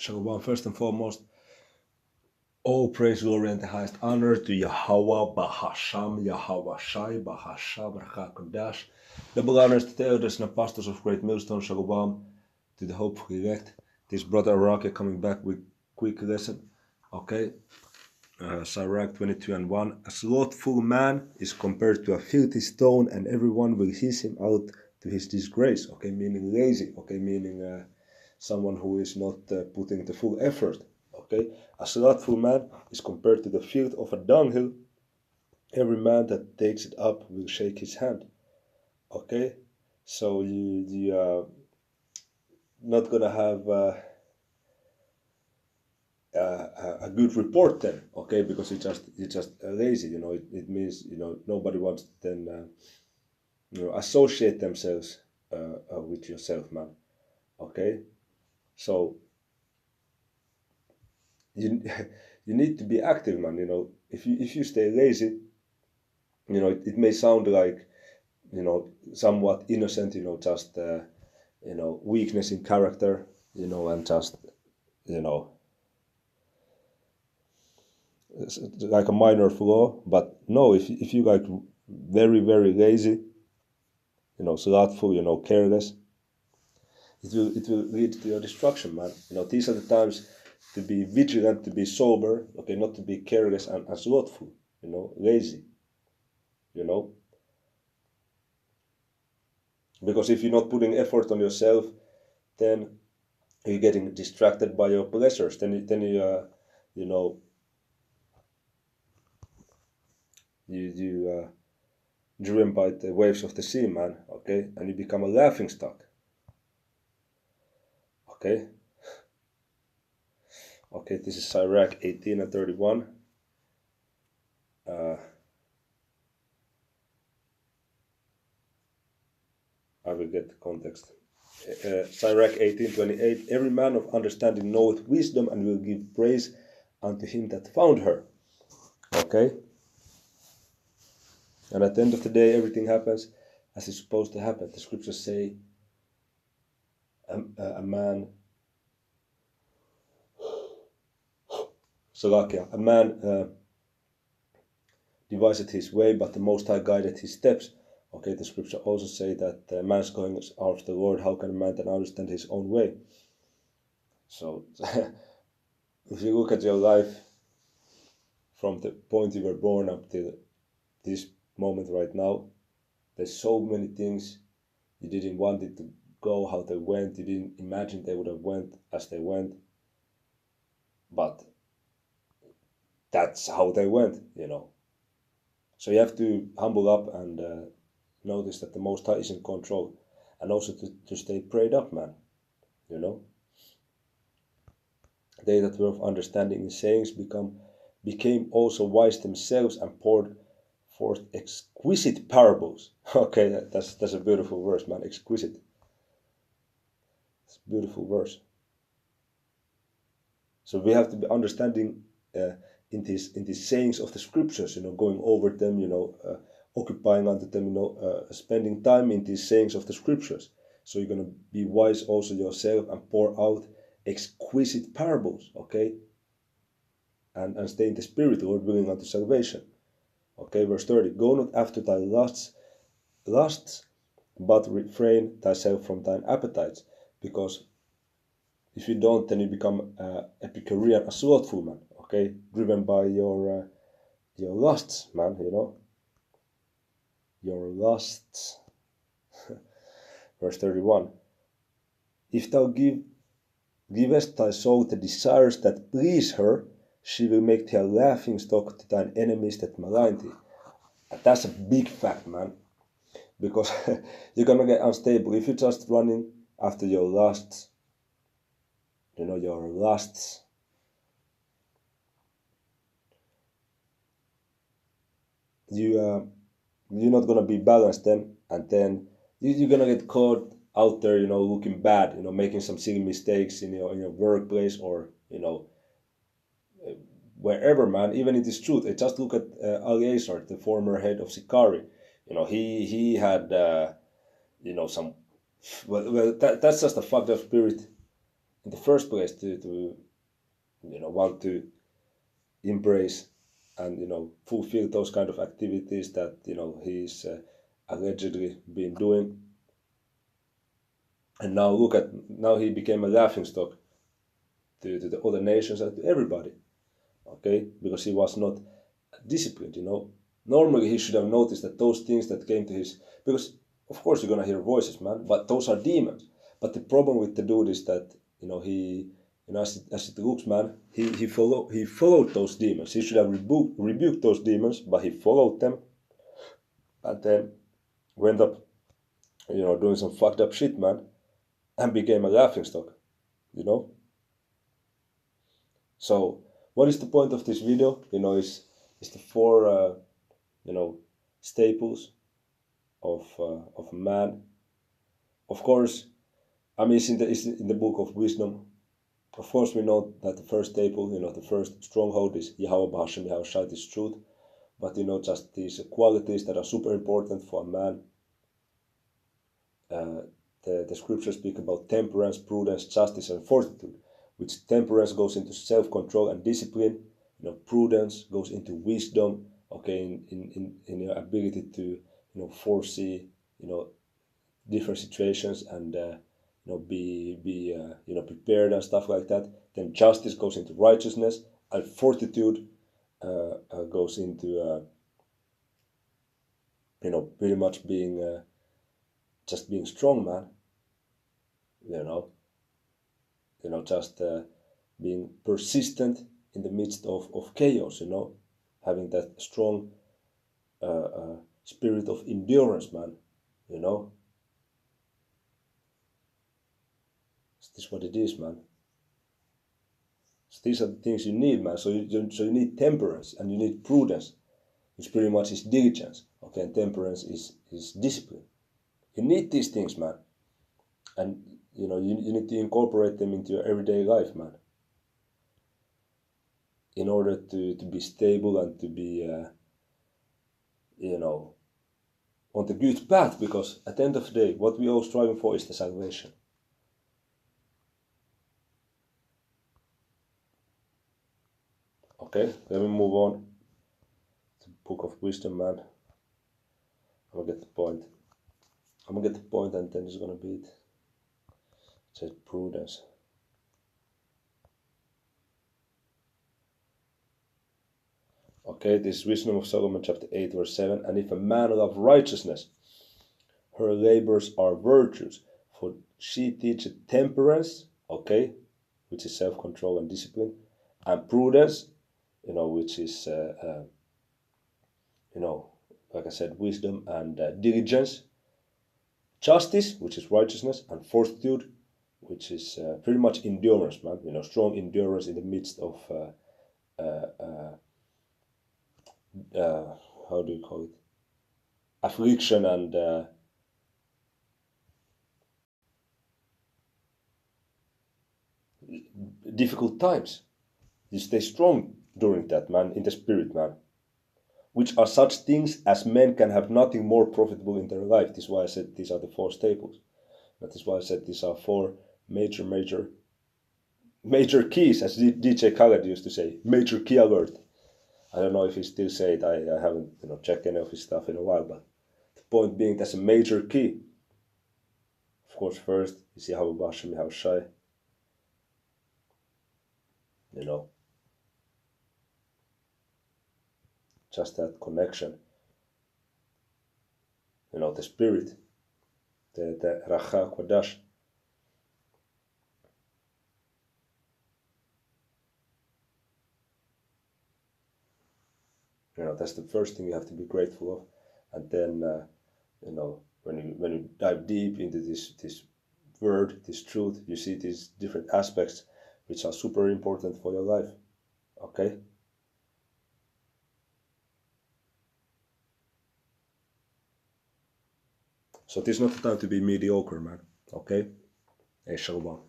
Shalom, first and foremost, all praise, glory, and the highest honor to Yahweh, Bahasham, Yahweh Shai, Bahasham, Rachakodash. Double honors to the elders and apostles of Great Millstone, Shalom, to the hopeful elect. This brother Araki coming back with quick lesson. Okay, Sirach 22 and 1. A slothful man is compared to a filthy stone, and everyone will hiss him out to his disgrace. Okay, meaning lazy. Okay, meaning someone who is not putting the full effort. Okay, a slothful man is compared to the filth of a dunghill. Every man that takes it up will shake his hand. Okay, so you not gonna have a good report then. Okay, because it's just lazy. You know, it means nobody wants to then associate themselves with yourself, man. Okay, so you you need to be active, man. You know, if you stay lazy, it may sound like somewhat innocent, just weakness in character, and just like a minor flaw. But no, if you like very very lazy, slothful, careless, it will lead to your destruction, man. These are the times to be vigilant, to be sober, okay, not to be careless and slothful, lazy, because if you're not putting effort on yourself, then you're getting distracted by your pleasures. Then you driven by the waves of the sea, man. Okay, and you become a laughing stock. Okay. Okay, this is Sirach 18 and 31. I will get the context. Sirach 18:28. Every man of understanding knoweth wisdom, and will give praise unto him that found her. Okay. And at the end of the day, everything happens as it's supposed to happen. The scriptures say a man devised his way, but the Most High guided his steps. Okay, the scripture also say that man's going after the Lord. How can a man then understand his own way? So, if you look at your life from the point you were born up till this moment right now, there's so many things you didn't want it to go how they went. You didn't imagine they would have went as they went, but that's how they went, So you have to humble up and notice that the Most High is in control, and also to stay prayed up, man. They that were of understanding in sayings became also wise themselves, and poured forth exquisite parables. Okay, that's a beautiful verse, man. Exquisite. It's a beautiful verse. So we have to be understanding in these sayings of the scriptures, going over them, occupying under them, spending time in these sayings of the scriptures. So you're going to be wise also yourself and pour out exquisite parables, okay? And stay in the spirit, Lord willing, unto salvation. Okay, verse 30. Go not after thy lusts, but refrain thyself from thine appetites. Because if you don't, then you become Epicurean, a slothful man, okay? Driven by your lusts, man, Your lusts. Verse 31. If thou givest thy soul the desires that please her, she will make thee a laughing stock to thine enemies that malign thee. And that's a big fact, man. Because you're gonna get unstable if you're just running after your lusts. Your lusts. You're not gonna be balanced then, and then you're gonna get caught out there, looking bad, making some silly mistakes in your workplace, or wherever, man. Even in this truth, I just look at Eleazar, the former head of Sikari. He had some. Well, that's just a fucked up spirit in the first place to want to embrace and fulfill those kind of activities that he's allegedly been doing. And now look at, now he became a laughingstock to the other nations and to everybody, okay, because he was not disciplined. Normally he should have noticed that those things that came to his, because of course you're gonna hear voices, man, but those are demons. But the problem with the dude is that he, as it looks, man, he followed those demons. He should have rebuked those demons, but he followed them, and then went up doing some fucked up shit, man, and became a laughingstock. So what is the point of this video? Is the four staples of a man. Of course, I mean, it's in the book of wisdom. Of course, we know that the first staple, the first stronghold is Yahweh Bahashem, Yahweh Shai, is truth. But just these qualities that are super important for a man. The scriptures speak about temperance, prudence, justice, and fortitude. Which temperance goes into self-control and discipline. Prudence goes into wisdom. Okay, in your ability to foresee different situations and be prepared and stuff like that. Then justice goes into righteousness, and fortitude goes into pretty much being just being strong, man. Just being persistent in the midst of chaos. Having that strong spirit of endurance, man. This is what it is, man. So these are the things you need, man. So you need temperance and you need prudence, which pretty much is diligence. Okay, and temperance is discipline. You need these things, man. And you need to incorporate them into your everyday life, man. In order to be stable and to be on the good path, because at the end of the day, what we all striving for is the salvation. Okay, let me move on to the book of wisdom, man. I'm gonna get the point. And then it's gonna be it. It says prudence. Okay, this is Wisdom of Solomon chapter 8 verse 7. And if a man love righteousness, her labors are virtues, for she teacheth temperance, okay, which is self-control and discipline, and prudence, which is like I said, wisdom and diligence, justice, which is righteousness, and fortitude, which is pretty much endurance, man. Strong endurance in the midst of how do you call it? Affliction and difficult times. You stay strong during that, man, in the spirit, man. Which are such things as men can have nothing more profitable in their life. This is why I said these are the four staples. That is why I said these are four major keys, as DJ Khaled used to say. Major key alert. I don't know if he still say it. I haven't checked any of his stuff in a while, but the point being, that's a major key. Of course, first is Yahweh Bahashem, Yahweh Shai. Just that connection. The spirit, the Racha Kodash. That's the first thing you have to be grateful of, and then when you dive deep into this word, this truth, you see these different aspects which are super important for your life. Okay. So this is not the time to be mediocre, man. Okay. Hey, Shalom.